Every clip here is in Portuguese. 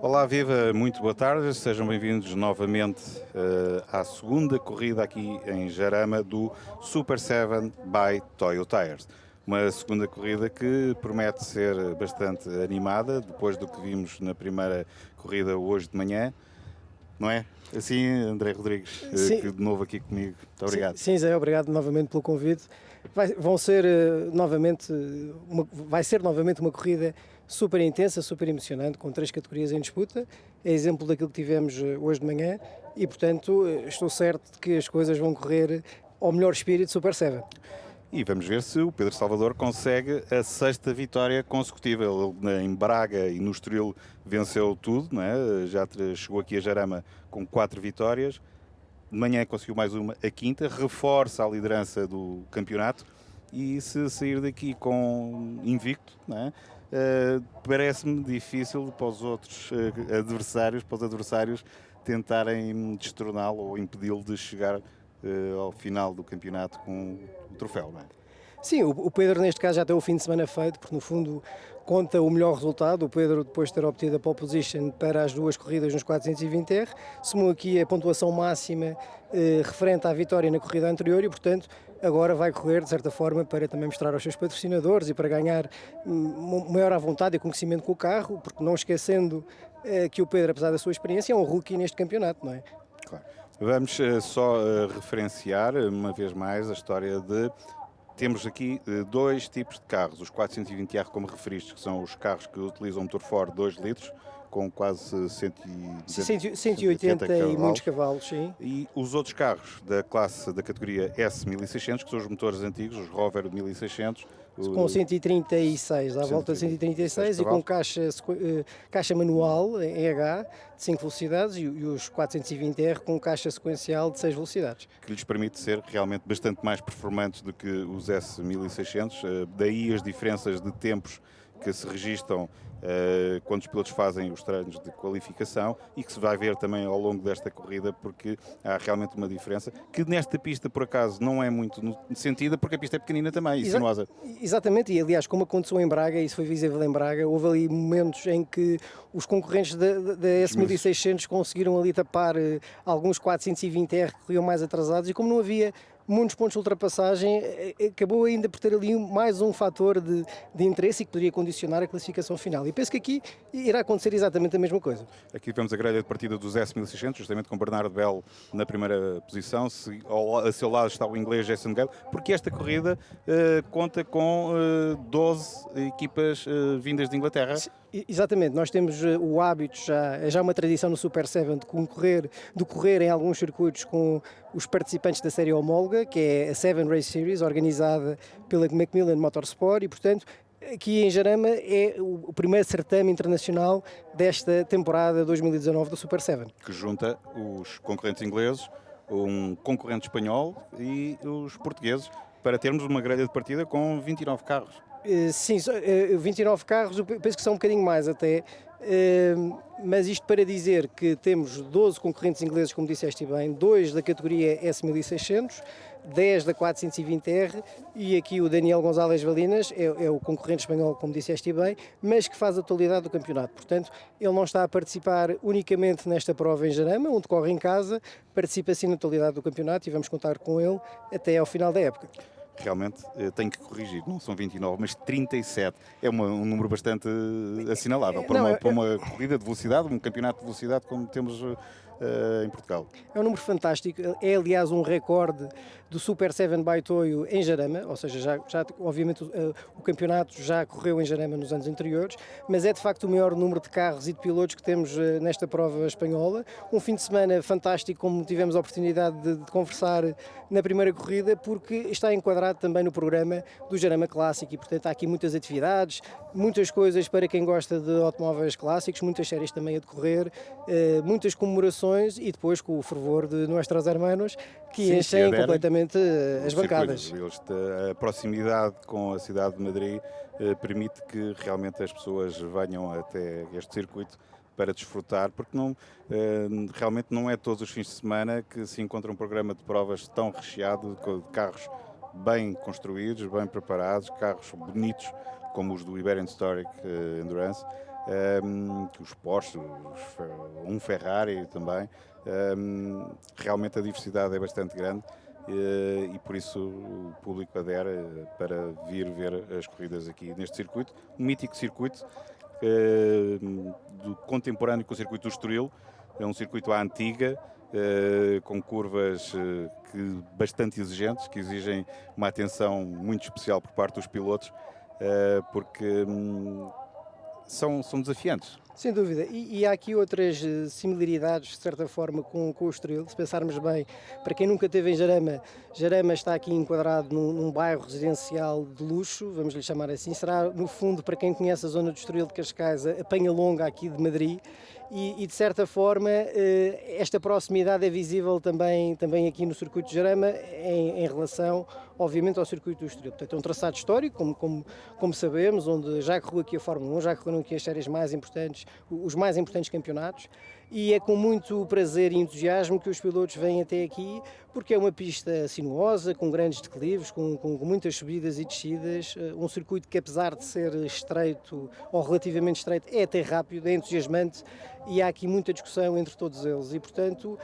Olá, viva, muito boa tarde, sejam bem-vindos novamente à segunda corrida aqui em Jarama do Super 7 by Toyo Tires. Uma segunda corrida que promete ser bastante animada, depois do que vimos na primeira corrida hoje de manhã, não é? Assim, André Rodrigues, Sim, que de novo aqui comigo. Muito obrigado. sim, Zé, obrigado novamente pelo convite. Vão ser novamente, vai ser novamente uma corrida super intensa, super emocionante, com 3 categorias em disputa. É exemplo daquilo que tivemos hoje de manhã e, portanto, estou certo de que as coisas vão correr ao melhor espírito Super 7. E vamos ver se o Pedro Salvador consegue a sexta vitória consecutiva. Ele em Braga e no Estoril venceu tudo, não é? Já chegou aqui a Jarama com 4 vitórias. De manhã conseguiu mais uma, a quinta, reforça a liderança do campeonato e se sair daqui com invicto, não é? Parece-me difícil para os outros adversários, tentarem destroná-lo ou impedi-lo de chegar ao final do campeonato com o troféu, não é? Sim, o Pedro neste caso já tem o fim de semana feito, porque no fundo conta o melhor resultado. O Pedro, depois de ter obtido a pole position para as 2 corridas nos 420R, somou aqui a pontuação máxima referente à vitória na corrida anterior e, portanto, agora vai correr de certa forma para também mostrar aos seus patrocinadores e para ganhar maior à vontade e conhecimento com o carro, porque não esquecendo que o Pedro, apesar da sua experiência, é um rookie neste campeonato, não é? Claro. Vamos só referenciar uma vez mais a história de. Temos aqui 2 tipos de carros, os 420R, como referiste, que são os carros que utilizam motor Ford 2 litros, com quase 180 e muitos cavalos, sim. E os outros carros da classe, da categoria S1600, que são os motores antigos, os Rover 1600. Com 136, à volta de 136 e com caixa manual em H de 5 velocidades e os 420R com caixa sequencial de 6 velocidades. Que lhes permite ser realmente bastante mais performantes do que os S1600, daí as diferenças de tempos que se registram quando os pilotos fazem os treinos de qualificação e que se vai ver também ao longo desta corrida, porque há realmente uma diferença que nesta pista por acaso não é muito sentida, porque a pista é pequenina também e sinuosa. Exatamente, e aliás, como aconteceu em Braga, isso foi visível em Braga, houve ali momentos em que os concorrentes da S1600 conseguiram ali tapar alguns 420R que corriam mais atrasados e como não havia muitos pontos de ultrapassagem, acabou ainda por ter ali mais um fator de interesse e que poderia condicionar a classificação final. E penso que aqui irá acontecer exatamente a mesma coisa. Aqui vemos a grelha de partida dos S1600, justamente com Bernardo Bell na primeira posição. A seu lado está o inglês Jason Gale, porque esta corrida conta com 12 equipas vindas de Inglaterra. Exatamente, nós temos o hábito, já uma tradição no Super 7 de correr em alguns circuitos com os participantes da série homóloga, que é a 7 Race Series, organizada pela Macmillan Motorsport e, portanto, aqui em Jarama é o primeiro certame internacional desta temporada 2019 do Super 7. Que junta os concorrentes ingleses, um concorrente espanhol e os portugueses, para termos uma grelha de partida com 29 carros. Sim, 29 carros, eu penso que são um bocadinho mais até, mas isto para dizer que temos 12 concorrentes ingleses, como disseste bem, 2 da categoria S1600, 10 da 420R e aqui o Daniel González Valinas é o concorrente espanhol, como disseste bem, mas que faz a totalidade do campeonato. Portanto, ele não está a participar unicamente nesta prova em Jarama, onde corre em casa, participa sim na totalidade do campeonato e vamos contar com ele até ao final da época. Realmente tenho que corrigir, não são 29, mas 37. É um número bastante assinalável para uma corrida de velocidade, um campeonato de velocidade como temos em Portugal. É um número fantástico, é aliás um recorde do Super 7 by Toyo em Jarama, ou seja, já obviamente o campeonato já correu em Jarama nos anos anteriores, mas é de facto o maior número de carros e de pilotos que temos nesta prova espanhola. Um fim de semana fantástico, como tivemos a oportunidade de conversar na primeira corrida, porque está enquadrado também no programa do Jarama Clássico e, portanto, há aqui muitas atividades, muitas coisas para quem gosta de automóveis clássicos, muitas séries também a decorrer, muitas comemorações e depois com o fervor de Nuestros Hermanos que enchem completamente as bancadas. A proximidade com a cidade de Madrid permite que realmente as pessoas venham até este circuito para desfrutar, porque realmente não é todos os fins de semana que se encontra um programa de provas tão recheado de carros bem construídos, bem preparados, carros bonitos como os do Iberian Historic Endurance, os Porsche, um Ferrari também. Realmente a diversidade é bastante grande. E por isso o público adere para vir ver as corridas aqui neste circuito, um mítico circuito do contemporâneo com o circuito do Estoril. É um circuito à antiga, com curvas bastante exigentes, que exigem uma atenção muito especial por parte dos pilotos, porque são desafiantes. Sem dúvida, e há aqui outras similaridades, de certa forma, com o Estoril. Se pensarmos bem, para quem nunca esteve em Jarama, Jarama está aqui enquadrado num bairro residencial de luxo, vamos lhe chamar assim. Será, no fundo, para quem conhece a zona do Estoril de Cascais, a Penha Longa aqui de Madrid. E de certa forma, esta proximidade é visível também aqui no circuito de Jarama, em relação, obviamente, ao circuito do Estoril. Portanto, é um traçado histórico, como sabemos, onde já correu aqui a Fórmula 1, já correram aqui as séries mais importantes, os mais importantes campeonatos, e é com muito prazer e entusiasmo que os pilotos vêm até aqui, porque é uma pista sinuosa, com grandes declives, com muitas subidas e descidas, um circuito que, apesar de ser estreito, ou relativamente estreito, é até rápido, é entusiasmante, e há aqui muita discussão entre todos eles. E, portanto,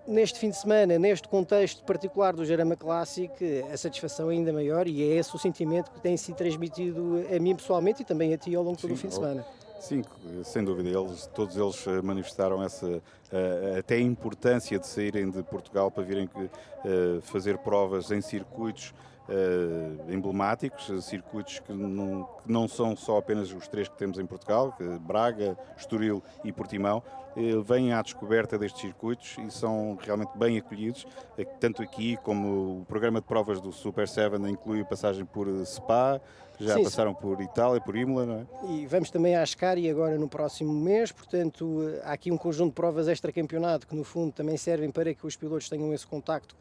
neste fim de semana, neste contexto particular do Jarama Classic, a satisfação é ainda maior, e é esse o sentimento que tem sido transmitido a mim pessoalmente e também a ti ao longo de todo o fim de semana. Sim, sem dúvida, todos eles manifestaram até a importância de saírem de Portugal para virem fazer provas em circuitos emblemáticos, circuitos que não são só apenas os 3 que temos em Portugal, Braga, Estoril e Portimão. Vêm à descoberta destes circuitos e são realmente bem acolhidos, tanto aqui como o programa de provas do Super 7 inclui a passagem por Spa, já Sim, passaram por Itália, por Imola, não é? E vamos também à Ascari agora no próximo mês, portanto há aqui um conjunto de provas extra-campeonato que no fundo também servem para que os pilotos tenham esse contacto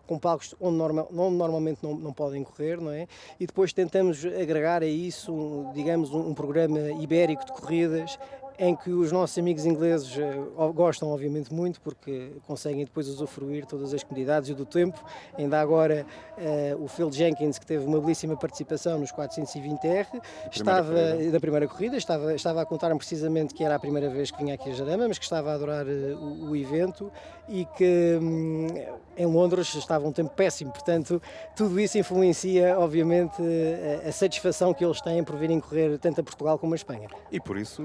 com palcos onde normalmente não podem correr, não é? E depois tentamos agregar a isso, digamos, um programa ibérico de corridas, em que os nossos amigos ingleses gostam obviamente muito, porque conseguem depois usufruir todas as comodidades e do tempo. Ainda agora o Phil Jenkins, que teve uma belíssima participação nos 420R, estava na primeira corrida, estava a contar-me precisamente que era a primeira vez que vinha aqui a Jarama, mas que estava a adorar o evento, e que em Londres estava um tempo péssimo. Portanto, tudo isso influencia obviamente a satisfação que eles têm por virem correr tanto a Portugal como a Espanha. E por isso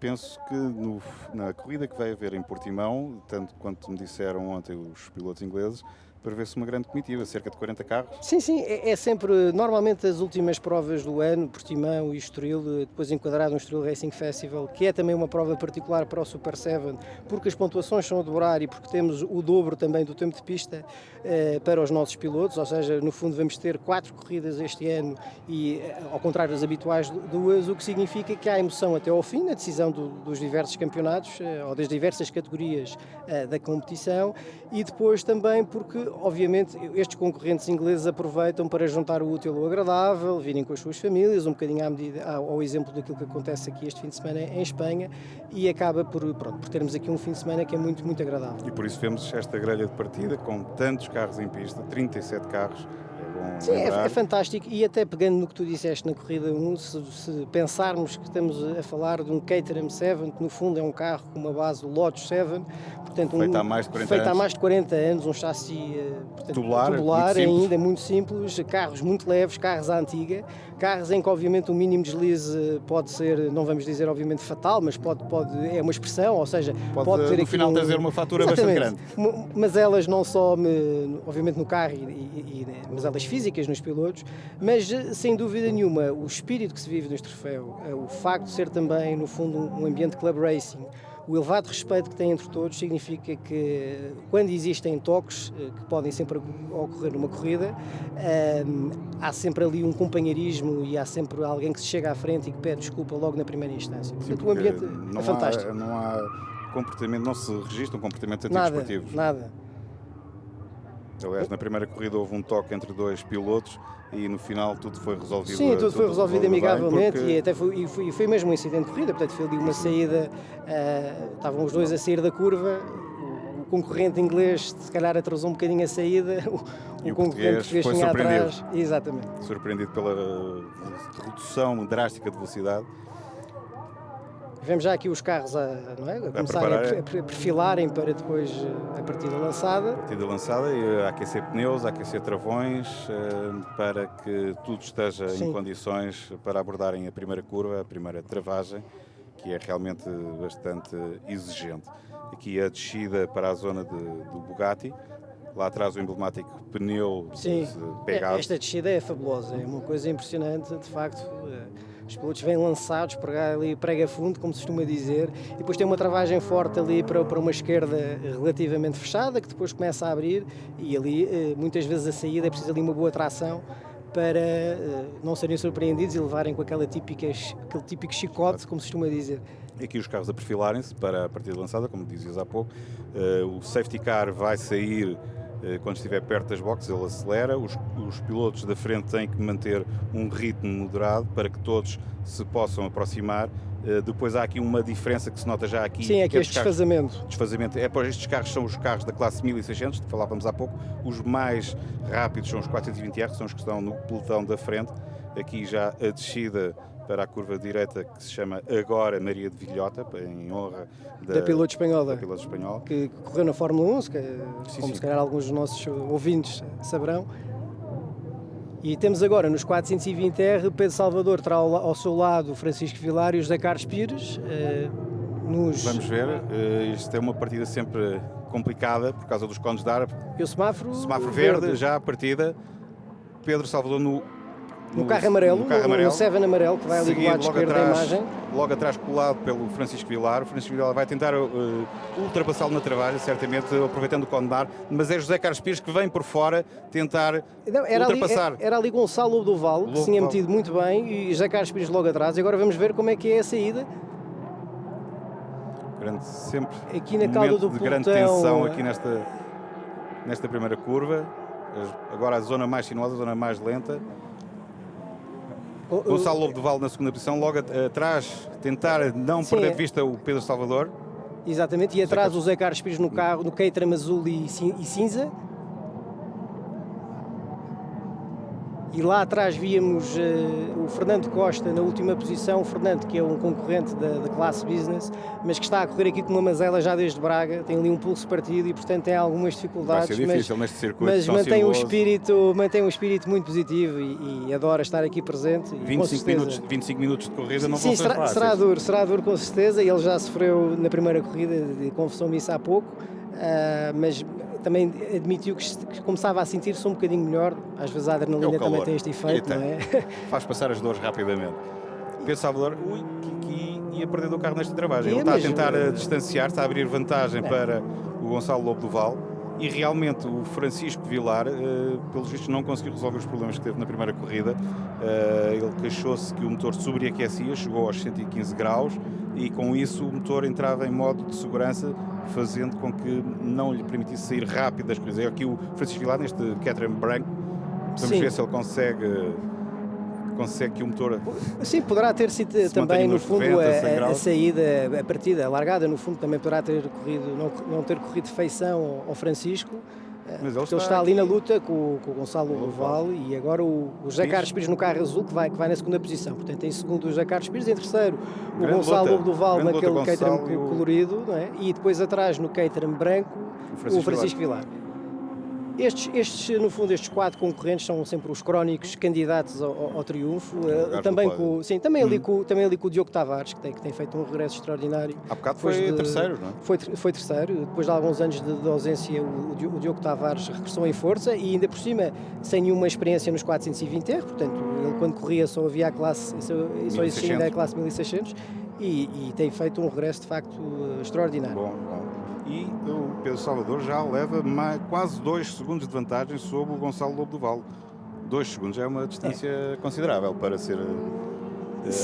penso que na corrida que vai haver em Portimão, tanto quanto me disseram ontem os pilotos ingleses, prevê-se uma grande comitiva, cerca de 40 carros. Sim, é sempre, normalmente as últimas provas do ano, Portimão e Estoril, depois enquadrado no Estoril Racing Festival, que é também uma prova particular para o Super 7, porque as pontuações são a dobrar e porque temos o dobro também do tempo de pista para os nossos pilotos, ou seja, no fundo vamos ter 4 corridas este ano e, ao contrário das habituais 2, o que significa que há emoção até ao fim, na decisão dos diversos campeonatos, ou das diversas categorias da competição, e depois também porque obviamente estes concorrentes ingleses aproveitam para juntar o útil ao agradável, virem com as suas famílias, um bocadinho ao exemplo daquilo que acontece aqui este fim de semana em Espanha, e acaba por termos aqui um fim de semana que é muito, muito agradável. E por isso vemos esta grelha de partida com tantos carros em pista, 37 carros. Sim, é fantástico, e até pegando no que tu disseste na corrida 1, se pensarmos que estamos a falar de um Caterham 7, que no fundo é um carro com uma base Lotus 7, portanto, feito há mais de 40 anos, um chassi tubular ainda muito simples, carros muito leves, carros à antiga, carros em que obviamente o mínimo deslize pode ser, não vamos dizer obviamente fatal, mas é uma expressão, ou seja, pode ter no final trazer uma fatura bastante grande. Mas elas não só, obviamente no carro, mas elas físicas nos pilotos, mas sem dúvida nenhuma o espírito que se vive neste troféu, o facto de ser também no fundo um ambiente de club racing, o elevado respeito que tem entre todos significa que quando existem toques que podem sempre ocorrer numa corrida, há sempre ali um companheirismo e há sempre alguém que se chega à frente e que pede desculpa logo na primeira instância. Sim, portanto, o ambiente é fantástico. Não há comportamento, não se registram comportamentos antidesportivos. Nada. Aliás, na primeira corrida houve um toque entre 2 pilotos e no final tudo foi resolvido. Sim, tudo foi resolvido amigavelmente, porque... e até foi mesmo um incidente de corrida, portanto foi ali uma saída, estavam os dois a sair da curva, o concorrente inglês se calhar atrasou um bocadinho a saída, o concorrente português vinha atrás. Exatamente. Surpreendido pela redução drástica de velocidade. Vemos já aqui os carros não é? A começarem a perfilarem para depois a partida lançada. A partida lançada e a aquecer pneus, a aquecer travões, para que tudo esteja em condições para abordarem a primeira curva, a primeira travagem, que é realmente bastante exigente. Aqui a descida para a zona do Bugatti, lá atrás o emblemático pneu pegado. Esta descida é fabulosa, é uma coisa impressionante, de facto. Os pilotos vêm lançados, prega fundo, como se costuma dizer, e depois tem uma travagem forte ali para uma esquerda relativamente fechada, que depois começa a abrir, e ali muitas vezes a saída é preciso ali uma boa tração para não serem surpreendidos e levarem com aquele típico chicote, como se costuma dizer. Aqui os carros a perfilarem-se para a partida lançada, como dizias há pouco. O safety car vai sair quando estiver perto das boxes, ele acelera. Os pilotos da frente têm que manter um ritmo moderado para que todos se possam aproximar. Depois há aqui uma diferença que se nota já aqui. Sim, aqui este desfazamento. Estes carros são os carros da classe 1600, que falávamos há pouco. Os mais rápidos são os 420R, que são os que estão no pelotão da frente. Aqui já a descida para a curva direita, que se chama agora Maria de Vilhota, em honra da piloto espanhola, que correu na Fórmula 1, como se calhar alguns dos nossos ouvintes saberão. E temos agora nos 420R Pedro Salvador terá ao seu lado Francisco Vilar e o José Carlos Pires. Vamos ver, isto é uma partida sempre complicada por causa dos cones de ar. E o semáforo verde, já a partida. Pedro Salvador no carro amarelo, no Seven amarelo, que vai ali do lado esquerdo da imagem. Logo atrás, colado pelo Francisco Vilar. O Francisco Vilar vai tentar ultrapassá-lo na travagem, certamente aproveitando o cone de ar, mas é José Carlos Pires que vem por fora tentar ultrapassar. Era ali Gonçalo Lobo que se tinha metido muito bem, e José Carlos Pires logo atrás. E agora vamos ver como é que é a saída. Sempre aqui na cauda do pelotão, de grande tensão aqui nesta primeira curva. Agora a zona mais sinuosa, a zona mais lenta. Gonçalo Lobo do Vale na segunda posição, logo atrás tentar não perder de vista o Pedro Salvador. Exatamente, e atrás o José Carlos Pires no carro, no Caterham azul e cinza. E lá atrás víamos o Fernando Costa na última posição, o Fernando, que é um concorrente da classe business, mas que está a correr aqui com uma mazela já desde Braga, tem ali um pulso partido e portanto tem algumas dificuldades. Vai ser difícil neste circuito, mas mantém um espírito muito positivo e adora estar aqui presente. 25 minutos de corrida não vão ser fáceis. Será duro com certeza, ele já sofreu na primeira corrida, confessou-me isso há pouco, mas também admitiu que começava a sentir-se um bocadinho melhor. Às vezes a adrenalina também tem este efeito, não é? Faz passar as dores rapidamente. Pedro Salvador, que ia perder o carro nesta travagem. Ele está a tentar distanciar, está a abrir vantagem para o Gonçalo Lobo do Vale. E realmente o Francisco Vilar, pelos vistos, não conseguiu resolver os problemas que teve na primeira corrida. Ele queixou-se que o motor sobreaquecia, chegou aos 115 graus e com isso o motor entrava em modo de segurança, fazendo com que não lhe permitisse sair rápido das coisas. É aqui o Francisco Vilar, neste Caterham branco. Vamos ver se ele consegue que o motor... Sim, poderá ter sido também, no fundo, a saída, a partida, a largada, no fundo, também poderá ter corrido, não ter corrido de feição ao Francisco, porque ele está ali na luta com o Gonçalo Lobo e agora o José Carlos Pires no carro azul, que vai na segunda posição. Portanto, em segundo o José Carlos Pires, em terceiro o Gonçalo Lobo do Vale naquele Caterham colorido, não é? E depois atrás no Caterham branco o Francisco Vilar. No fundo, estes quatro concorrentes são sempre os crónicos candidatos ao triunfo, também ali com o Diogo Tavares, que tem feito um regresso extraordinário. Há bocado foi terceiro, não é? Foi terceiro, depois de alguns anos de ausência o Diogo Tavares regressou em força e ainda por cima sem nenhuma experiência nos 420R, portanto ele quando corria só havia a classe, só existia ainda a classe 1600 e tem feito um regresso de facto extraordinário. Bom. E o Pedro Salvador já leva quase 2 segundos de vantagem sobre o Gonçalo Lobo do Vale. 2 segundos é uma distância considerável para ser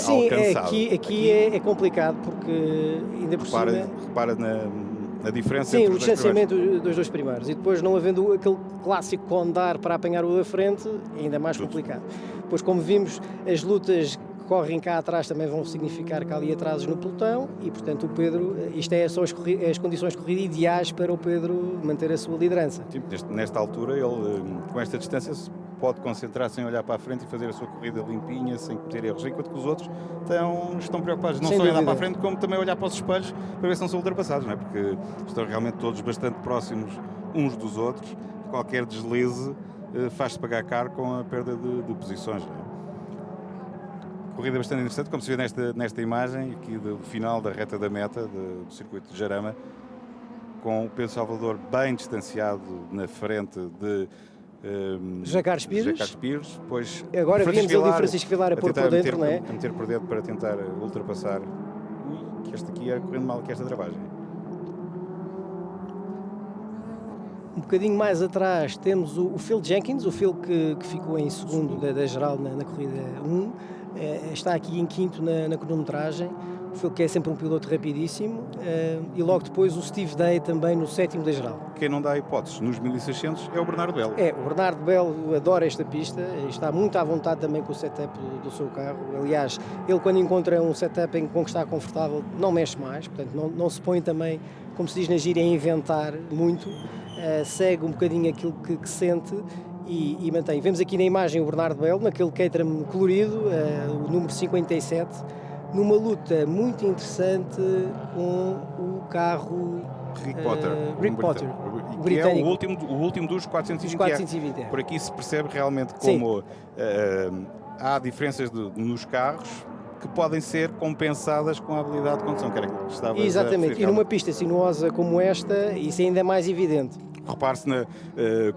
alcançado. Aqui é complicado porque ainda por cima... Repara na diferença entre os o distanciamento dos dois primeiros e depois não havendo aquele clássico condar para apanhar o da frente, é ainda mais complicado. Depois, como vimos, as lutas correm cá atrás também vão significar que há ali atrasos no pelotão e, portanto, o Pedro, isto são as condições de corrida ideais para o Pedro manter a sua liderança. Sim, nesta altura, ele, com esta distância, pode concentrar sem olhar para a frente e fazer a sua corrida limpinha, sem cometer erros, enquanto que os outros estão preocupados não só em olhar para a frente, como também olhar para os espelhos para ver se não são ultrapassados, não é? Porque estão realmente todos bastante próximos uns dos outros. Qualquer deslize faz-se pagar caro com a perda de posições, não é? Corrida bastante interessante, como se vê nesta imagem aqui do final da reta da meta do circuito de Jarama, com o Pedro Salvador bem distanciado na frente de José Carlos Pires. Depois agora vimos ali Francisco Vilar a pôr por dentro, não é? A meter por dentro para tentar ultrapassar. Que este aqui é correndo mal que esta travagem. Um bocadinho mais atrás temos o Phil Jenkins, o Phil que ficou em segundo da geral na corrida 1. Está aqui em quinto na cronometragem. O Phil que é sempre um piloto rapidíssimo. E logo depois o Steve Day também no sétimo da geral. Quem não dá hipóteses nos 1600 é o Bernardo Belo. O Bernardo Belo adora esta pista, está muito à vontade também com o setup do seu carro. Aliás, ele quando encontra um setup em que está confortável não mexe mais, portanto não se põe também, como se diz na gíria, a inventar muito. Segue um bocadinho aquilo que sente e mantém. Vemos aqui na imagem o Bernardo Belo, naquele Caterham colorido, o número 57, numa luta muito interessante com o carro Rick Potter, o que é britânico. o último dos 420. Por aqui se percebe realmente como há diferenças nos carros que podem ser compensadas com a habilidade de condução, que era aquilo que estava a Exatamente, e numa pista sinuosa como esta, isso ainda é mais evidente. Repare-se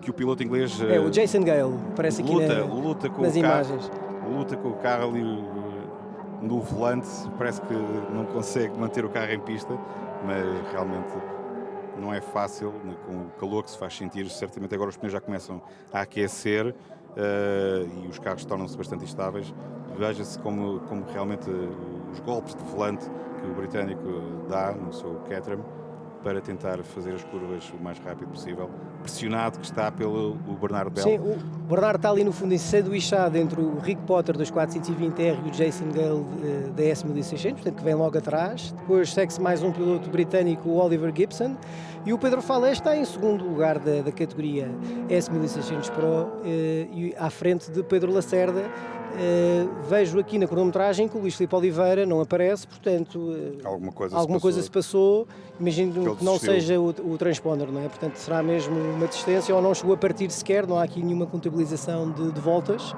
que o piloto inglês... o Jason Gale, parece aqui luta com nas imagens. Luta com o carro ali no volante, parece que não consegue manter o carro em pista, mas realmente não é fácil, com o calor que se faz sentir. Certamente agora os pneus já começam a aquecer e os carros tornam-se bastante instáveis. Veja-se como realmente os golpes de volante que o britânico dá no seu Caterham para tentar fazer as curvas o mais rápido possível, pressionado que está pelo Bernardo Bell. Sim, o Bernardo está ali no fundo ensanduichado entre o Rick Potter dos 420R e o Jason Gale da S1600, portanto que vem logo atrás. Depois segue-se mais um piloto britânico, o Oliver Gibson, e o Pedro Falé está em segundo lugar da categoria S1600 Pro, e à frente de Pedro Lacerda. Vejo aqui na cronometragem que o Luís Filipe Oliveira não aparece, portanto alguma coisa se passou. Imagino que não seja o transponder, não é? Portanto será mesmo uma desistência ou não chegou a partir sequer, não há aqui nenhuma contabilização de voltas.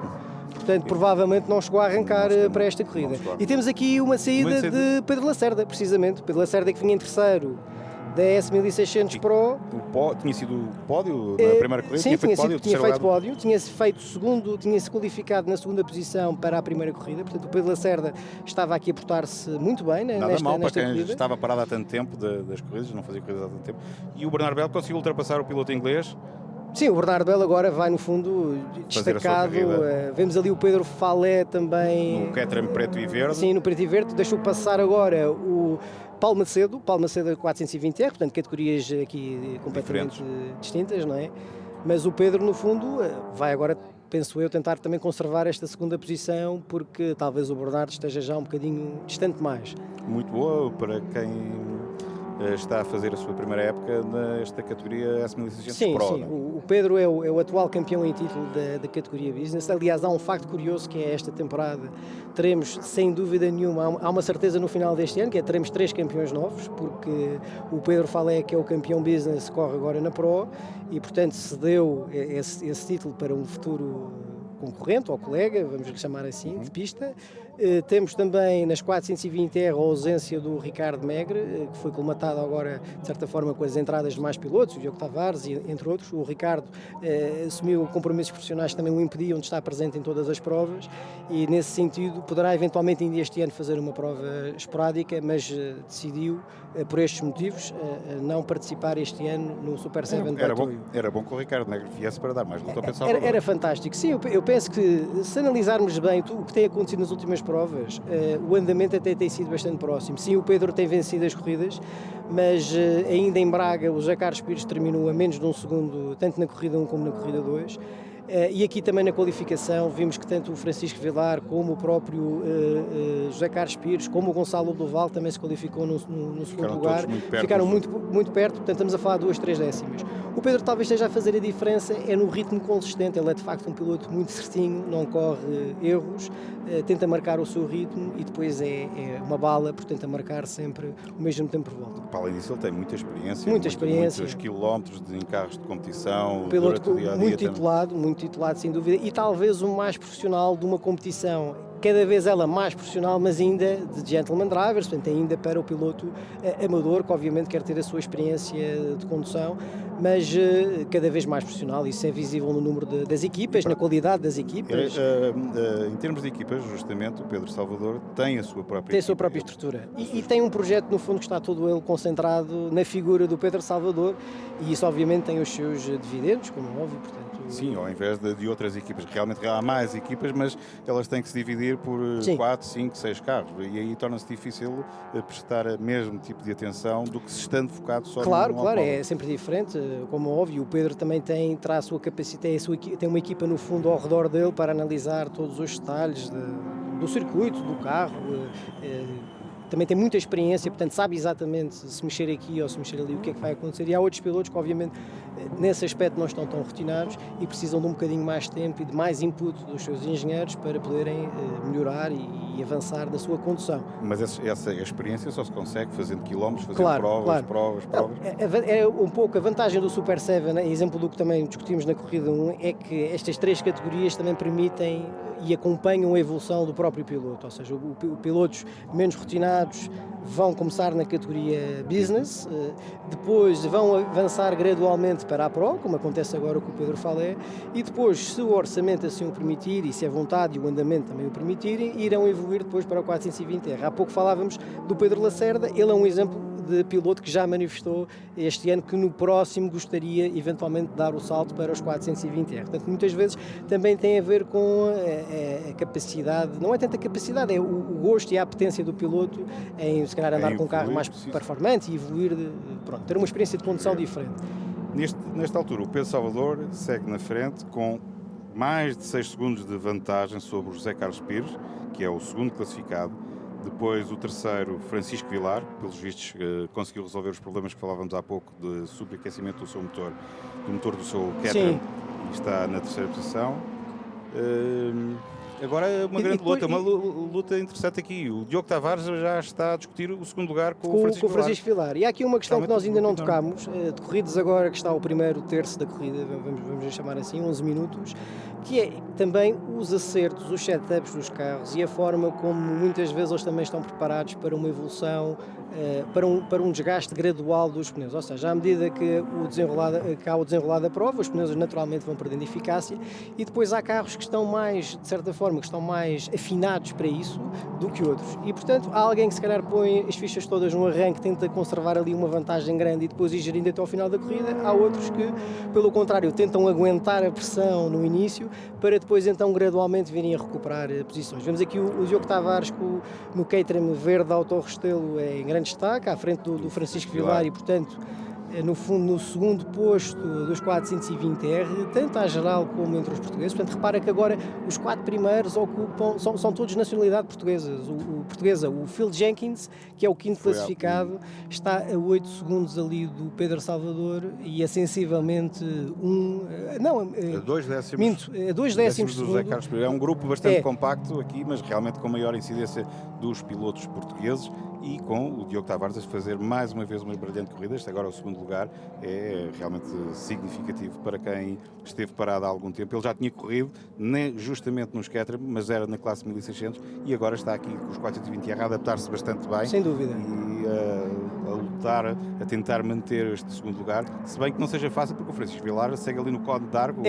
Portanto, provavelmente não chegou a arrancar para esta corrida. E temos aqui uma saída de Pedro Lacerda, precisamente. Pedro Lacerda que vinha em terceiro da S1600 Pro. Tinha sido pódio na primeira corrida? Sim, tinha feito pódio, tinha-se feito segundo, tinha-se qualificado na segunda posição para a primeira corrida, portanto o Pedro Lacerda estava aqui a portar-se muito bem nesta para quem corrida. Estava parado há tanto tempo das corridas, não fazia corridas há tanto tempo. E o Bernardo Bell conseguiu ultrapassar o piloto inglês. Sim, o Bernardo Bell agora vai no fundo destacado. Vemos ali o Pedro Falé também. No Caterham preto e verde. Sim, no preto e verde. Deixou passar agora o Paulo Macedo 420R, portanto categorias aqui completamente distintas, não é? Mas o Pedro no fundo vai agora, penso eu, tentar também conservar esta segunda posição, porque talvez o Bernardo esteja já um bocadinho distante mais. Muito boa para quem está a fazer a sua primeira época nesta categoria S1600 Pro. Sim, o Pedro é o atual campeão em título da categoria Business. Aliás, há um facto curioso que é esta temporada teremos, sem dúvida nenhuma, há uma certeza no final deste ano, que é que teremos 3 campeões novos, porque o Pedro Falé, que é o campeão Business, corre agora na Pro e, portanto, cedeu esse título para um futuro concorrente ou colega, vamos lhe chamar assim, de pista. Temos também nas 420R a ausência do Ricardo Megre, que foi colmatado agora, de certa forma, com as entradas de mais pilotos, o Diogo Tavares, entre outros. O Ricardo assumiu compromissos profissionais que também o impediam de estar presente em todas as provas e, nesse sentido, poderá eventualmente ainda este ano fazer uma prova esporádica, mas decidiu, por estes motivos, não participar este ano no Super 7 Batoio. Era bom que o Ricardo Megre viesse para dar mais luta ao Pedro Salvador. Era fantástico. Sim, eu penso que, se analisarmos bem o que tem acontecido nas últimas provas, o andamento até tem sido bastante próximo. Sim, o Pedro tem vencido as corridas, mas ainda em Braga o José Carlos Pires terminou a menos de um segundo, tanto na corrida 1 como na corrida 2. E aqui também na qualificação vimos que tanto o Francisco Vilar como o próprio José Carlos Pires, como o Gonçalo Doval também se qualificou no segundo lugar. Ficaram muito perto, portanto estamos a falar de 2-3 décimas. O Pedro talvez esteja a fazer a diferença é no ritmo consistente. Ele é de facto um piloto muito certinho, não corre erros, tenta marcar o seu ritmo e depois é uma bala, portanto tenta marcar sempre o mesmo tempo por volta. Para além disso, ele tem muita experiência, muitos quilómetros em carros de competição, um piloto durante o dia a dia. Muito titulado sem dúvida, e talvez o mais profissional de uma competição, cada vez ela mais profissional, mas ainda de gentleman drivers, portanto ainda para o piloto amador, que obviamente quer ter a sua experiência de condução, mas cada vez mais profissional. Isso é visível no número das equipas, na qualidade das equipas. Em termos de equipas, justamente, o Pedro Salvador tem a sua própria Tem a sua própria estrutura e tem um projeto, no fundo, que está todo ele concentrado na figura do Pedro Salvador, e isso obviamente tem os seus dividendos, como é óbvio, portanto... Sim, ao invés de outras equipas. Realmente há mais equipas, mas elas têm que se dividir por 4, 5, 6 carros. E aí torna-se difícil prestar o mesmo tipo de atenção do que se estando focado só no Claro, automóvel. é sempre diferente, como é óbvio. O Pedro também terá a sua capacidade, tem uma equipa no fundo ao redor dele para analisar todos os detalhes do circuito, do carro. Também tem muita experiência, portanto sabe exatamente se mexer aqui ou se mexer ali o que é que vai acontecer. E há outros pilotos que obviamente nesse aspecto não estão tão rotinados e precisam de um bocadinho mais de tempo e de mais input dos seus engenheiros para poderem melhorar e avançar na sua condução. Mas essa experiência só se consegue fazendo quilómetros, fazendo provas. É um pouco a vantagem do Super 7, né? Exemplo do que também discutimos na Corrida 1, é que estas 3 categorias também permitem e acompanham a evolução do próprio piloto, ou seja, pilotos menos rotinados vão começar na categoria Business, depois vão avançar gradualmente para a Pro, como acontece agora com o Pedro Falé, e depois, se o orçamento assim o permitir e se a vontade e o andamento também o permitirem, irão evoluir depois para o 420R. Há pouco falávamos do Pedro Lacerda, ele é um exemplo de piloto que já manifestou este ano que no próximo gostaria eventualmente de dar o salto para os 420R. Portanto, muitas vezes também tem a ver com a capacidade, não é tanta capacidade, é o gosto e a apetência do piloto em se calhar andar com um carro mais performante e evoluir, ter uma experiência de condução diferente. Nesta altura, o Pedro Salvador segue na frente com mais de 6 segundos de vantagem sobre o José Carlos Pires, que é o segundo classificado. Depois o terceiro, Francisco Vilar, pelos vistos conseguiu resolver os problemas que falávamos há pouco de sobreaquecimento do seu motor, do motor do seu Caterham, e está na terceira posição. Agora é uma grande luta, uma luta interessante aqui. O Diogo Tavares já está a discutir o segundo lugar com o Francisco Vilar. E há aqui uma questão que nós ainda não tocámos, decorridos agora que está o primeiro terço da corrida, vamos chamar assim, 11 minutos, que é também os acertos, os setups dos carros e a forma como muitas vezes eles também estão preparados para uma evolução, para um desgaste gradual dos pneus. Ou seja, à medida que há o desenrolar da prova, os pneus naturalmente vão perdendo eficácia e depois há carros que estão mais, de certa forma, que estão mais afinados para isso do que outros. E, portanto, há alguém que se calhar põe as fichas todas no arranque, tenta conservar ali uma vantagem grande e depois ir gerindo até ao final da corrida. Há outros que, pelo contrário, tentam aguentar a pressão no início para depois, então, gradualmente virem a recuperar posições. Vemos aqui o Diogo Tavares no Caterham verde Auto Restelo em grande destaque, à frente do Francisco Vilar e, portanto, no fundo, no segundo posto dos 420R, tanto à geral como entre os portugueses. Portanto, repara que agora os 4 primeiros ocupam, são todos nacionalidade portuguesa. O Phil Jenkins, que é o 5º classificado, está a 8 segundos ali do Pedro Salvador e a sensivelmente a 2 décimos. A 2 décimos do José Carlos Pires. É um grupo bastante compacto aqui, mas realmente com maior incidência dos pilotos portugueses e com o Diogo Tavares a fazer mais uma vez uma brilhante corrida. Este agora é o segundo lugar, é realmente significativo para quem esteve parado há algum tempo. Ele já tinha corrido justamente nos Caterham, mas era na classe 1600 e agora está aqui com os 420R a adaptar-se bastante bem. Sem dúvida. E a lutar, a tentar manter este segundo lugar, se bem que não seja fácil porque o Francisco Vilar segue ali no Código de Argo,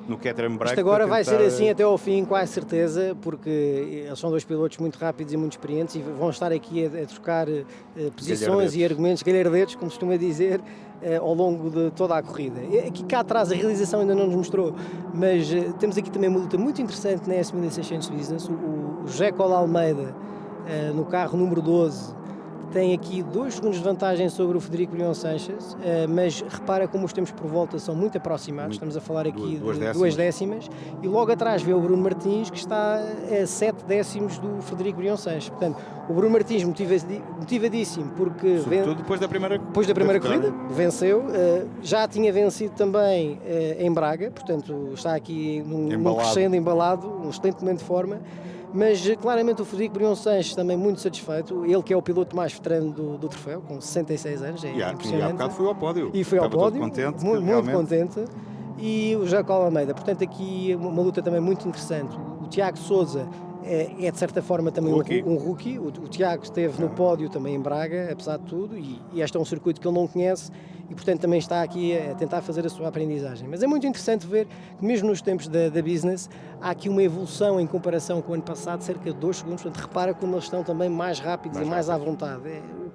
no Caterham Break. Isto agora vai ser assim até ao fim, com a certeza, porque eles são 2 pilotos muito rápidos e muito experientes e vão estar aqui a trocar posições e argumentos, galhardetes, como se costuma dizer, ao longo de toda a corrida. Aqui cá atrás a realização ainda não nos mostrou, mas temos aqui também uma luta muito interessante na S1600 Business. O José Cola Almeida, no carro número 12, tem aqui 2 segundos de vantagem sobre o Frederico Brion Sanches, mas repara como os tempos por volta são muito aproximados, estamos a falar aqui de 2 décimas, e logo atrás vê o Bruno Martins, que está a 7 décimos do Frederico Brion Sanches. Portanto, o Bruno Martins motivadíssimo, porque sobretudo depois da primeira corrida, venceu, já tinha vencido também em Braga, portanto está aqui num crescendo, embalado, um excelente momento de forma. Mas claramente o Frederico Brion Sanches também muito satisfeito, ele que é o piloto mais veterano do troféu, com 66 anos, é impressionante. E há bocado foi ao pódio. E foi ao pódio, muito contente. E o Jacob Almeida, portanto aqui uma luta também muito interessante. O Tiago Sousa é de certa forma também um rookie, o Tiago esteve no pódio também em Braga, apesar de tudo, e este é um circuito que ele não conhece, e portanto também está aqui a tentar fazer a sua aprendizagem. Mas é muito interessante ver que mesmo nos tempos da business há aqui uma evolução em comparação com o ano passado, cerca de 2 segundos, portanto repara como eles estão também mais rápidos e mais à vontade.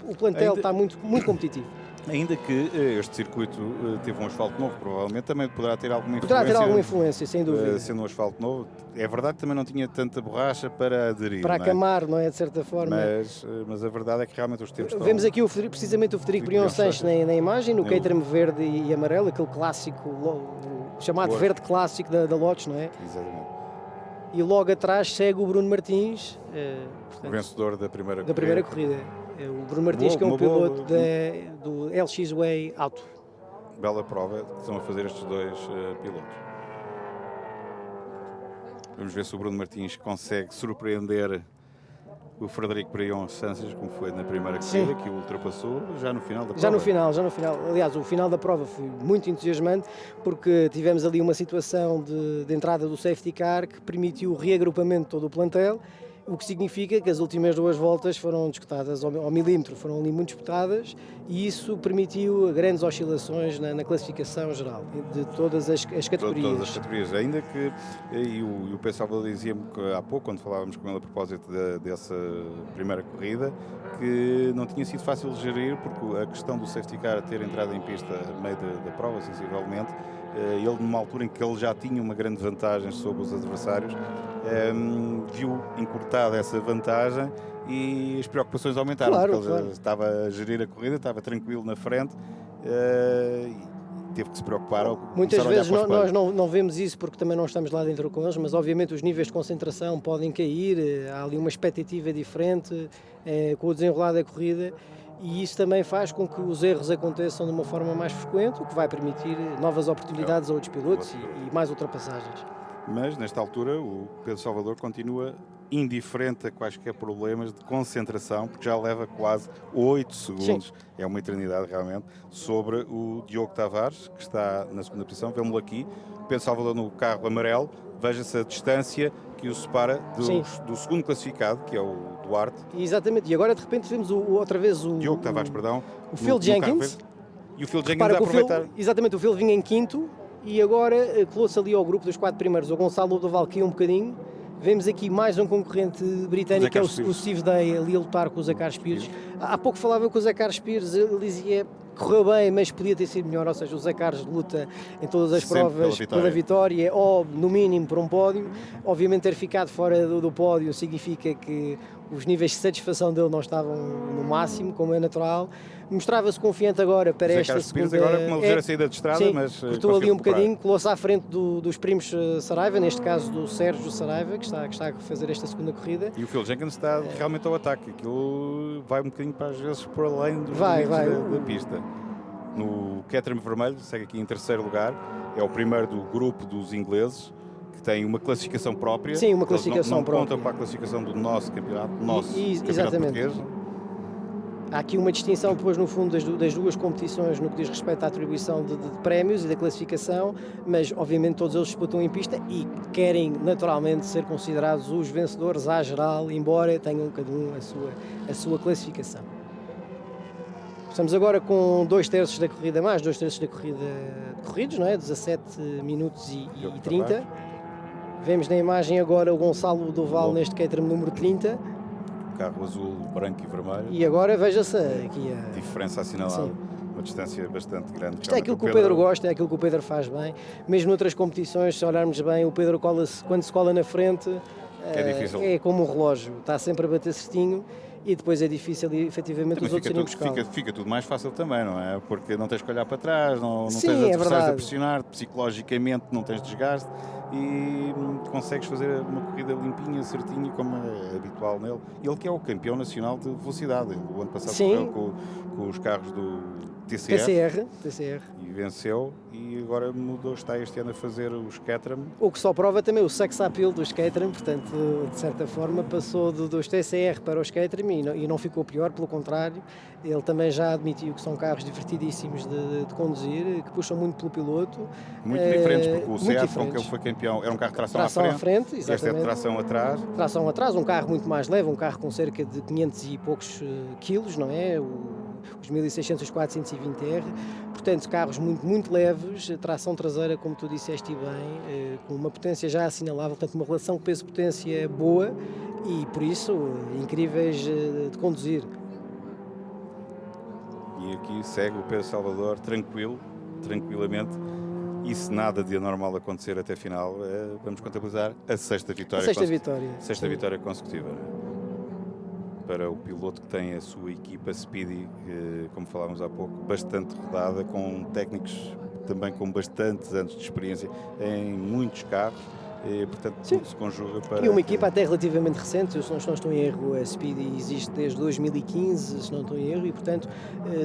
O plantel está muito competitivo. Ainda que este circuito teve um asfalto novo, provavelmente também poderá ter alguma influência. Poderá ter alguma influência, sem dúvida. Sendo um asfalto novo, é verdade que também não tinha tanta borracha para aderir. Para acamar, não é? De certa forma. Mas a verdade é que realmente os tempos estão... Vemos aqui precisamente o Frederico Brion Sanches na imagem, no Caterham verde e amarelo, aquele clássico, chamado verde clássico da Lotus, não é? Exatamente. E logo atrás segue o Bruno Martins, o vencedor da primeira corrida. O Bruno Martins, que é um piloto do LX Way Auto. Bela prova que estão a fazer estes 2 pilotos. Vamos ver se o Bruno Martins consegue surpreender o Frederico Brion Sanches, como foi na primeira corrida, que o ultrapassou já no final da prova. Já no final. Aliás, o final da prova foi muito entusiasmante, porque tivemos ali uma situação de entrada do safety car que permitiu o reagrupamento de todo o plantel, o que significa que as últimas 2 voltas foram disputadas ao milímetro, foram ali muito disputadas, e isso permitiu grandes oscilações na classificação geral, de todas as categorias. Todas as categorias, ainda que, e o Pedro Salvador dizia-me há pouco, quando falávamos com ele a propósito dessa primeira corrida, que não tinha sido fácil de gerir, porque a questão do safety car ter entrado em pista a meio da prova, sensivelmente, ele numa altura em que ele já tinha uma grande vantagem sobre os adversários, viu encurtada essa vantagem e as preocupações aumentaram, porque ele estava a gerir a corrida, estava tranquilo na frente e teve que se preocupar. Muitas vezes nós não vemos isso porque também não estamos lá dentro com eles, mas obviamente os níveis de concentração podem cair, há ali uma expectativa diferente com o desenrolar da corrida, e isso também faz com que os erros aconteçam de uma forma mais frequente, o que vai permitir novas oportunidades a outros pilotos e mais ultrapassagens. Mas, nesta altura, o Pedro Salvador continua indiferente a quaisquer problemas de concentração, porque já leva quase 8 segundos, sim, é uma eternidade realmente, sobre o Diogo Tavares, que está na segunda posição. Vemo-lo aqui, Pedro Salvador no carro amarelo, veja-se a distância que o separa do segundo classificado, que é o Duarte. Exatamente, e agora de repente vemos outra vez o... Diogo Tavares, perdão. O Phil Jenkins. E o Phil Jenkins a aproveitar. Exatamente, o Phil vinha em quinto, e agora colou-se ali ao grupo dos 4 primeiros. O Gonçalo Doval caiu um bocadinho. Vemos aqui mais um concorrente britânico, que é o Steve Day, ali a lutar com o Zachary Spears. Há pouco falava com o Zachary Spears, ele dizia correu bem, mas podia ter sido melhor. Ou seja, o Zachary luta em todas as provas pela vitória, ou no mínimo por um pódio. Obviamente ter ficado fora do pódio significa que os níveis de satisfação dele não estavam no máximo, como é natural. Mostrava-se confiante agora para esta segunda... agora com uma ligeira saída de estrada, sim, mas cortou ali um bocadinho, colou-se à frente dos primos Saraiva, neste caso do Sérgio Saraiva, que está a fazer esta segunda corrida. E o Phil Jenkins está realmente ao ataque, aquilo vai um bocadinho para às vezes por além dos limites da pista. No Caterham vermelho, segue aqui em terceiro lugar, é o primeiro do grupo dos ingleses, que tem uma classificação própria. Sim, uma classificação própria. Não contam para a classificação do nosso campeonato, campeonato português. Há aqui uma distinção depois no fundo das duas competições no que diz respeito à atribuição de prémios e da classificação, mas obviamente todos eles disputam em pista e querem naturalmente ser considerados os vencedores à geral, embora tenham cada um a sua classificação. Estamos agora com 2/3 da corrida, mais 2/3 da corrida corridos, não é? 17 minutos e 30. Vemos na imagem agora o Gonçalo Doval neste Caterham número 30. Carro azul, branco e vermelho. E agora veja-se aqui a diferença assinalada, sim, uma distância bastante grande. Isto é aquilo que o Pedro gosta, é aquilo que o Pedro faz bem. Mesmo noutras competições, se olharmos bem, o Pedro quando se cola na frente, é difícil. É como um relógio, está sempre a bater certinho. e depois é difícil efetivamente Também os outros irem buscar. fica tudo mais fácil também, não é? Porque não tens que olhar para trás, não Sim, tens é adversários a verdade. pressionar, psicologicamente não tens desgaste e consegues fazer uma corrida limpinha, certinha, como é habitual nele. Ele que é o campeão nacional de velocidade. Ele, o ano passado correu com os carros do TCR. E venceu e agora está este ano a fazer os Caterham. O que só prova também o sex appeal dos Caterham, portanto, de certa forma, passou dos TCR para os Caterham e não ficou pior, pelo contrário, ele também já admitiu que são carros divertidíssimos de conduzir, que puxam muito pelo piloto. Muito diferentes, porque o Seat com que ele foi campeão era um carro de tração à frente, exatamente. Este é de tração atrás. Tração atrás, um carro muito mais leve, um carro com cerca de 500 e poucos quilos, não é? Os 1600 e os 420R, portanto carros muito leves, tração traseira, como tu disseste bem, com uma potência já assinalável, portanto uma relação peso-potência boa e por isso incríveis de conduzir. E aqui segue o Pedro Salvador tranquilamente, e se nada de anormal acontecer até a final, vamos contabilizar a sexta vitória consecutiva. Para o piloto que tem a sua equipa Speedy, como falávamos há pouco, bastante rodada, com técnicos também com bastantes anos de experiência em muitos carros, e, portanto tudo se conjuga para... E uma equipa até relativamente recente, se não estou em erro, a Speedy existe desde 2015, se não estou em erro, e portanto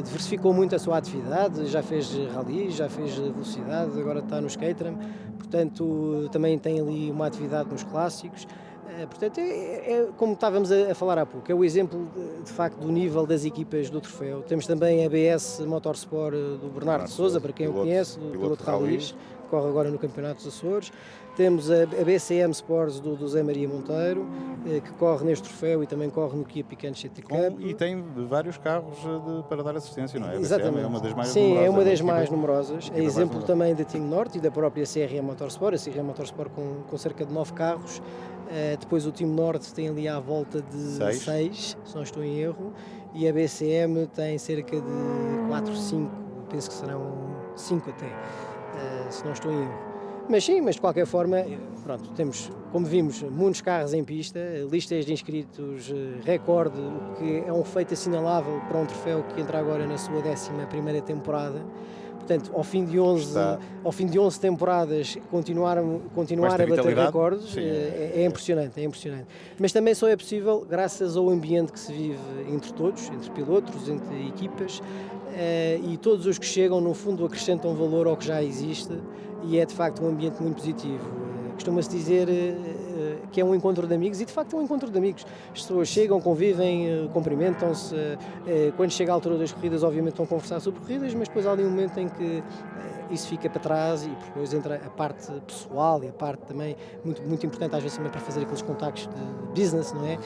diversificou muito a sua atividade, já fez rally, já fez velocidade, agora está nos Caterham, portanto também tem ali uma atividade nos clássicos. Portanto, como estávamos a falar há pouco, é o exemplo de facto do nível das equipas do troféu. Temos também a ABS Motorsport do Bernardo Sousa, para quem o conhece, do piloto de rally, que corre agora no Campeonato dos Açores. Temos a BCM Sports do Zé Maria Monteiro, que corre neste troféu e também corre no Kia Picanto GT Cup. E tem vários carros para dar assistência, não é? A Exatamente. BCM é uma das mais numerosas. Sim, é uma das mais numerosas. É exemplo mais também da Team Norte e da própria CRM Motorsport. A CRM Motorsport com cerca de 9 carros. Depois o Team Norte tem ali à volta de 6, se não estou em erro. E a BCM tem cerca de 4, 5, penso que serão 5 até, se não estou em erro. Mas sim, mas de qualquer forma, pronto, temos, como vimos, muitos carros em pista, listas de inscritos recorde, o que é um feito assinalável para um troféu que entra agora na sua 11ª temporada. Portanto, ao fim de 11 temporadas, continuar a bater recordes é impressionante, Mas também só é possível graças ao ambiente que se vive entre todos, entre pilotos, entre equipas, e todos os que chegam, no fundo, acrescentam valor ao que já existe e é, de facto, um ambiente muito positivo. Costuma-se dizer que é um encontro de amigos e de facto é um encontro de amigos. As pessoas chegam, convivem, cumprimentam-se, quando chega a altura das corridas obviamente estão a conversar sobre corridas, mas depois há ali um momento em que isso fica para trás e depois entra a parte pessoal e a parte também muito importante às vezes também para fazer aqueles contactos de business, não é?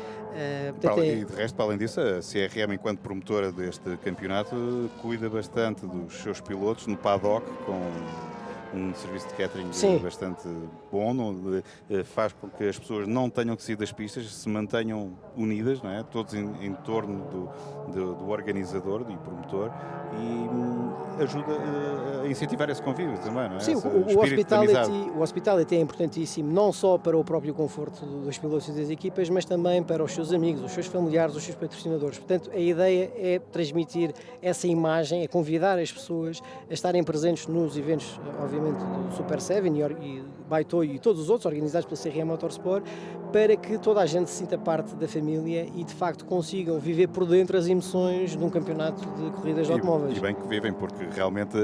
E de resto, para além disso, a CRM, enquanto promotora deste campeonato, cuida bastante dos seus pilotos no paddock com um serviço de catering bastante bom, faz com que as pessoas não tenham que sair das pistas, se mantenham unidas, não é? Todos em torno do organizador e promotor, e ajuda a incentivar esse convívio também, não é? Sim, o hospitality é importantíssimo, não só para o próprio conforto dos pilotos e das equipas, mas também para os seus amigos, os seus familiares, os seus patrocinadores. Portanto, a ideia é transmitir essa imagem, é convidar as pessoas a estarem presentes nos eventos, obviamente, do Super 7 e Baitoio e todos os outros organizados pela CRM Motorsport, para que toda a gente se sinta parte da família e de facto consigam viver por dentro as emoções de um campeonato de corridas de automóveis. E bem que vivem, porque realmente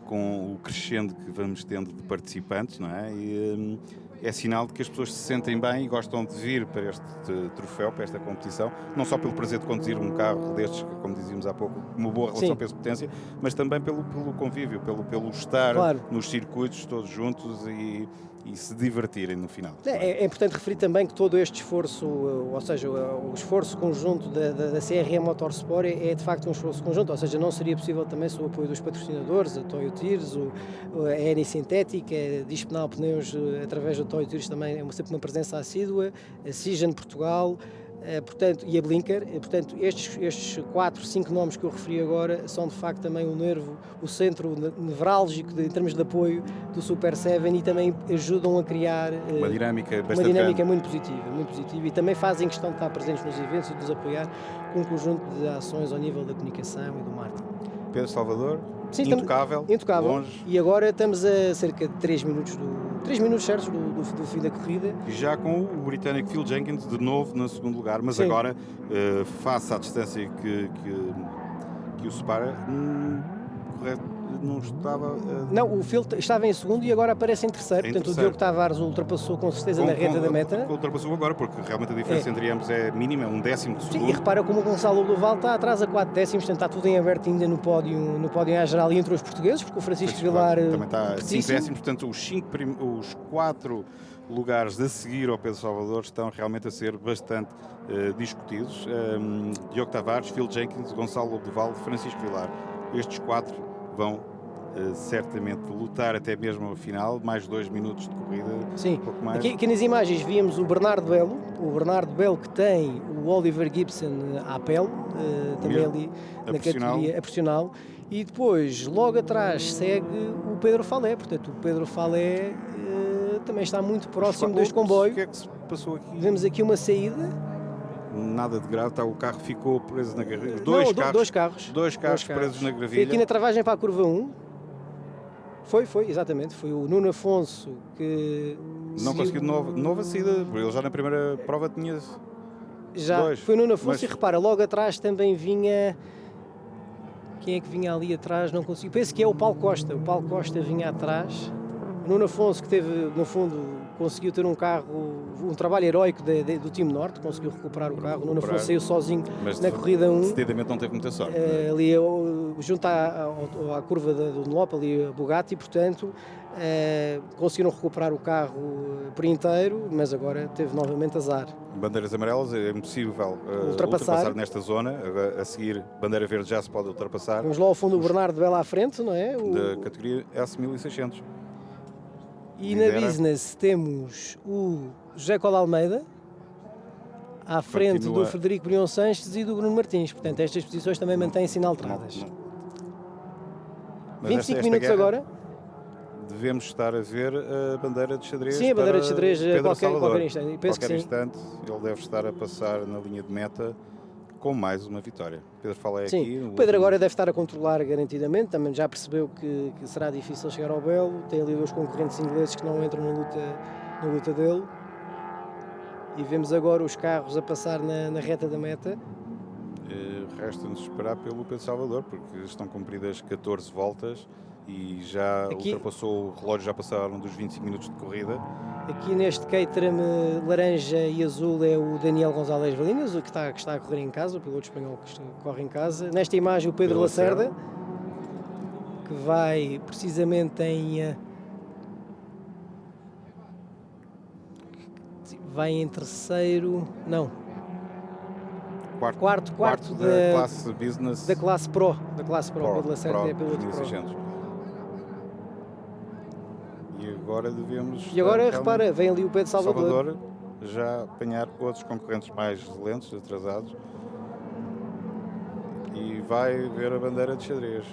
com o crescendo que vamos tendo de participantes, não é? É sinal de que as pessoas se sentem bem e gostam de vir para este troféu, para esta competição, não só pelo prazer de conduzir um carro destes, como dizíamos há pouco, uma boa relação peso-potência, mas também pelo convívio, pelo estar nos circuitos todos juntos e se divertirem no final. É importante referir também que todo este esforço, ou seja, o esforço conjunto da CRM Motorsport é de facto um esforço conjunto, ou seja, não seria possível também sem o apoio dos patrocinadores, a Toyo Tires, a Eni Sintética, a Dispenal Pneus através da Toyo Tires também é sempre uma presença assídua, a Cijan Portugal, Portanto, e a Blinker, portanto, estes 4, 5 nomes que eu referi agora são de facto também o nervo, o centro nevrálgico em termos de apoio do Super 7 e também ajudam a criar uma dinâmica muito positiva e também fazem questão de estar presentes nos eventos e de nos apoiar com um conjunto de ações ao nível da comunicação e do marketing. Pedro Salvador, sim, intocável, longe. E agora estamos a cerca de 3 minutos certos do fim da corrida. E já com o britânico Phil Jenkins de novo no segundo lugar, mas sim, agora, face à distância que o separa, não estava... Não, o Phil estava em segundo e agora aparece em terceiro. Portanto, o Diogo Tavares ultrapassou com certeza na reta da meta. Ultrapassou agora, porque realmente a diferença entre ambos é mínima, um décimo de segundo. Sim, e repara como o Gonçalo Duval está atrás a 4 décimos, portanto está tudo em aberto ainda no pódio à geral e entre os portugueses, porque o Francisco Vilar também está a 5 décimos, portanto os 4 lugares a seguir ao Pedro Salvador estão realmente a ser bastante discutidos. Diogo Tavares, Phil Jenkins, Gonçalo Duval, Francisco Vilar. Estes 4 vão certamente lutar até mesmo ao final, mais 2 minutos de corrida. Sim, um pouco mais. Aqui nas imagens víamos o Bernardo Belo que tem o Oliver Gibson à pele, também ali na categoria profissional, e depois logo atrás segue o Pedro Falé, portanto o Pedro Falé também está muito próximo deste comboio. O que é que se passou aqui? Vemos aqui uma saída. Nada de grave, o carro ficou preso na gravilha. Dois carros presos na gravilha. Foi aqui na travagem para a curva 1. Foi, exatamente. Foi o Nuno Afonso que... Não conseguiu nova saída, porque ele já na primeira prova tinha... Foi o Nuno Afonso e repara, logo atrás também vinha... Quem é que vinha ali atrás? Não consigo. Penso que é o Paulo Costa. O Paulo Costa vinha atrás. O Nuno Afonso que teve, no fundo, conseguiu ter um trabalho heroico do time Norte, conseguiu recuperar o carro. O Nuno Afonso saiu sozinho na corrida 1. Cedidamente não teve muita sorte. Ali junto à curva do Nop, ali a Bugatti, portanto, conseguiram recuperar o carro por inteiro, mas agora teve novamente azar. Bandeiras amarelas, é impossível ultrapassar nesta zona. A seguir, bandeira verde já se pode ultrapassar. Vamos lá ao fundo o Bernardo Belo à frente, não é? Da categoria S1600. E na business temos o José Cola Almeida à frente do Frederico Brion Sanches e do Bruno Martins. Portanto, estas posições também mantêm-se inalteradas. 25 minutos agora. Devemos estar a ver a bandeira de xadrez. Sim, a bandeira de xadrez a qualquer instante. Penso que sim. Instante, ele deve estar a passar na linha de meta com mais uma vitória. Pedro Falé aqui. O Pedro agora deve estar a controlar garantidamente, também já percebeu que será difícil chegar ao Belo, tem ali 2 concorrentes ingleses que não entram na luta dele. E vemos agora os carros a passar na reta da meta. Resta-nos esperar pelo Pedro Salvador, porque estão cumpridas 14 voltas e já ultrapassou o relógio, já passaram dos 25 minutos de corrida. Aqui neste Caterham laranja e azul é o Daniel Gonzalez Valinas, que está a correr em casa, o piloto espanhol que corre em casa. Nesta imagem o Pedro Lacerda, que vai precisamente vai em terceiro, não. Quarto da classe business. Da classe Pro. Pedro Lacerda é piloto Pro. E agora devemos... E agora, repara, vem ali o Pedro Salvador. Já apanhar outros concorrentes mais lentos, atrasados. E vai ver a bandeira de xadrez.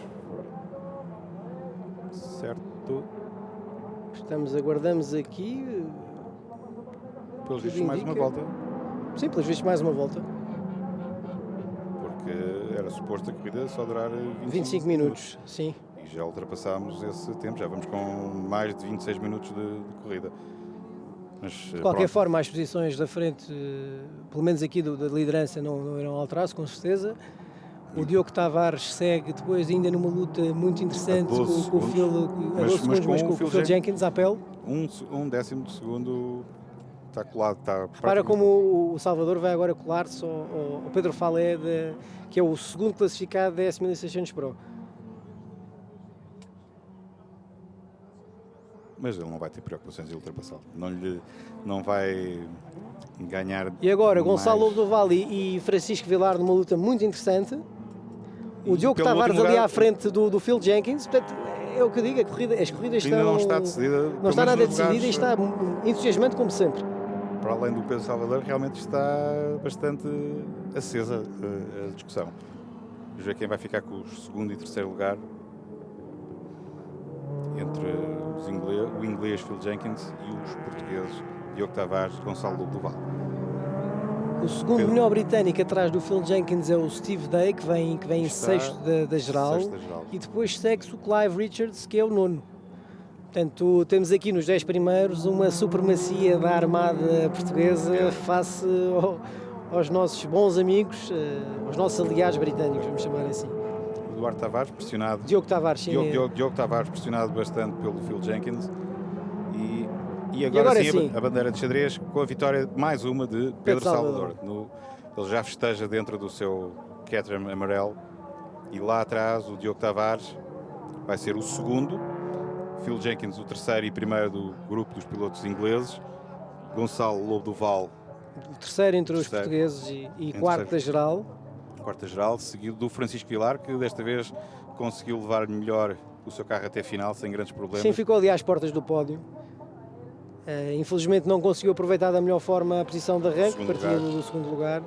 Certo. Aguardamos aqui. Pelos vistos, mais uma volta. Sim, pelos vistos, mais uma volta. Porque era suposto a corrida só durar 25 minutos. Sim. E já ultrapassámos esse tempo, já vamos com mais de 26 minutos de corrida. Mas, de qualquer forma, as posições da frente, pelo menos aqui da liderança, não irão alterar-se, com certeza. O Diogo Tavares segue depois ainda numa luta muito interessante com o Phil Jenkins à pele. Um décimo de segundo está colado. Repara como o Salvador vai agora colar-se ao Pedro Falé, que é o segundo classificado da S1600 Pro. Mas ele não vai ter preocupações em ultrapassá-lo. Não vai ganhar. E agora, Gonçalo Duval e Francisco Vilar numa luta muito interessante. O Diogo Tavares ali à frente do Phil Jenkins. Portanto, é o que eu digo, as corridas estão... Ainda não está decidida. Não está nada decidida e está entusiasmante como sempre. para além do Pedro Salvador, realmente está bastante acesa a discussão. Vamos ver quem vai ficar com o segundo e terceiro lugar entre o inglês Phil Jenkins e os portugueses Diogo Tavares e Gonçalo Lobo Duval. O segundo melhor britânico atrás do Phil Jenkins é o Steve Day, que vem em sexto da geral, e depois segue-se o Clive Richards, que é o nono. Portanto, temos aqui nos 10 primeiros uma supremacia da armada portuguesa face aos nossos bons amigos, aos nossos aliados britânicos, vamos chamar assim. Eduardo Tavares, pressionado. Diogo Tavares, sim. Diogo Tavares, pressionado bastante pelo Phil Jenkins. E agora sim, a bandeira de xadrez com a vitória, mais uma, de Pedro Salvador. Ele já festeja dentro do seu Caterham amarelo. E lá atrás, o Diogo Tavares vai ser o segundo. Phil Jenkins, o terceiro e primeiro do grupo dos pilotos ingleses. Gonçalo Lobo Duval, o terceiro entre os portugueses e quarto da geral. Quarta geral, seguido do Francisco Vilar, que desta vez conseguiu levar melhor o seu carro até a final, sem grandes problemas. Sim, ficou ali às portas do pódio. Infelizmente não conseguiu aproveitar da melhor forma a posição de arranque, partia do segundo lugar.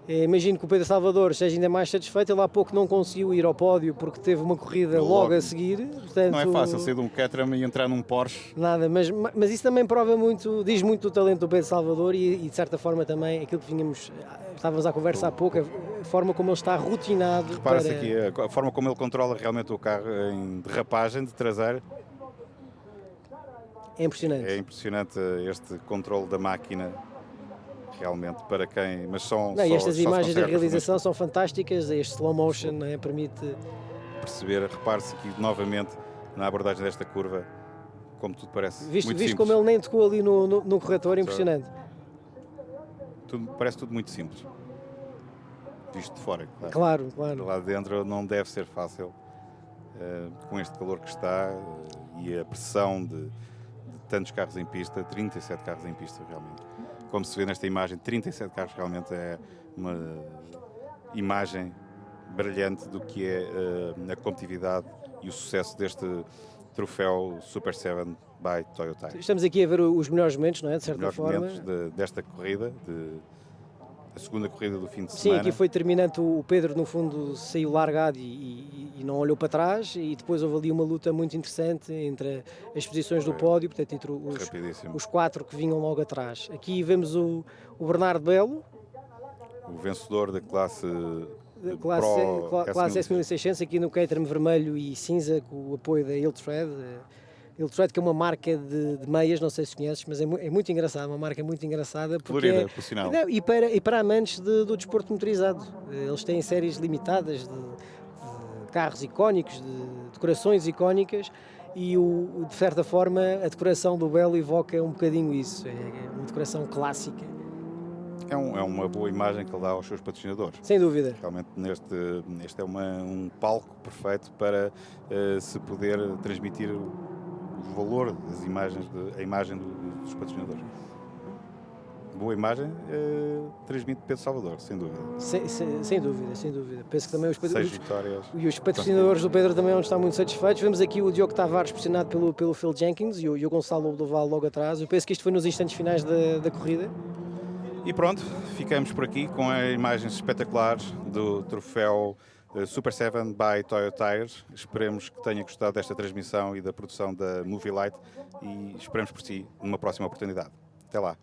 Imagino que o Pedro Salvador esteja ainda mais satisfeito. Ele há pouco não conseguiu ir ao pódio porque teve uma corrida logo a seguir. Portanto, não é fácil sair de um Caterham e entrar num Porsche. Nada, mas isso também prova muito, diz muito do talento do Pedro Salvador e de certa forma também aquilo que estávamos à conversa há pouco, a forma como ele está rotinado. Repara-se aqui a forma como ele controla realmente o carro em derrapagem de traseira. É impressionante. É impressionante este controle da máquina. Realmente, para quem... Mas estas imagens da realização são fantásticas, este slow motion permite... perceber, repare-se aqui novamente na abordagem desta curva, como tudo parece muito simples. Visto como ele nem tocou ali no corretor, impressionante. Parece tudo muito simples. Visto de fora, claro. Lá dentro não deve ser fácil, com este calor que está e a pressão de tantos carros em pista, 37 carros em pista realmente. Como se vê nesta imagem, 37 carros realmente é uma imagem brilhante do que é a competitividade e o sucesso deste troféu Super 7 by Toyota. Estamos aqui a ver os melhores momentos, não é? De certa forma. Os melhores momentos desta corrida, a segunda corrida do fim de Sim, semana. aqui foi terminante, o Pedro no fundo saiu largado e não olhou para trás, e depois houve ali uma luta muito interessante entre as posições do pódio, portanto entre os quatro que vinham logo atrás. Aqui vemos o Bernardo Belo, o vencedor da classe S1600, aqui no Caterham vermelho e cinza, com o apoio da Iltred. Iltred, que é uma marca de meias, não sei se conheces, mas é muito engraçada, uma marca muito engraçada. Florida, por sinal. E para amantes do desporto motorizado. Eles têm séries limitadas de carros icónicos, de decorações icónicas, e de certa forma a decoração do Belo evoca um bocadinho isso. É uma decoração clássica. É uma boa imagem que ele dá aos seus patrocinadores. Sem dúvida. Realmente este é um palco perfeito para se poder transmitir o valor das imagens, a imagem dos patrocinadores. Boa imagem transmite Pedro Salvador, sem dúvida. Sem dúvida. Penso que também os patrocinadores do Pedro também vão estar muito satisfeitos. Vemos aqui o Diogo Tavares pressionado pelo Phil Jenkins e o Gonçalo Duval logo atrás. Eu penso que isto foi nos instantes finais da corrida. E pronto, ficamos por aqui com as imagens espetaculares do troféu Super 7 by Toyota Tires. Esperemos que tenha gostado desta transmissão e da produção da Movie Light e esperamos por si numa próxima oportunidade. Até lá.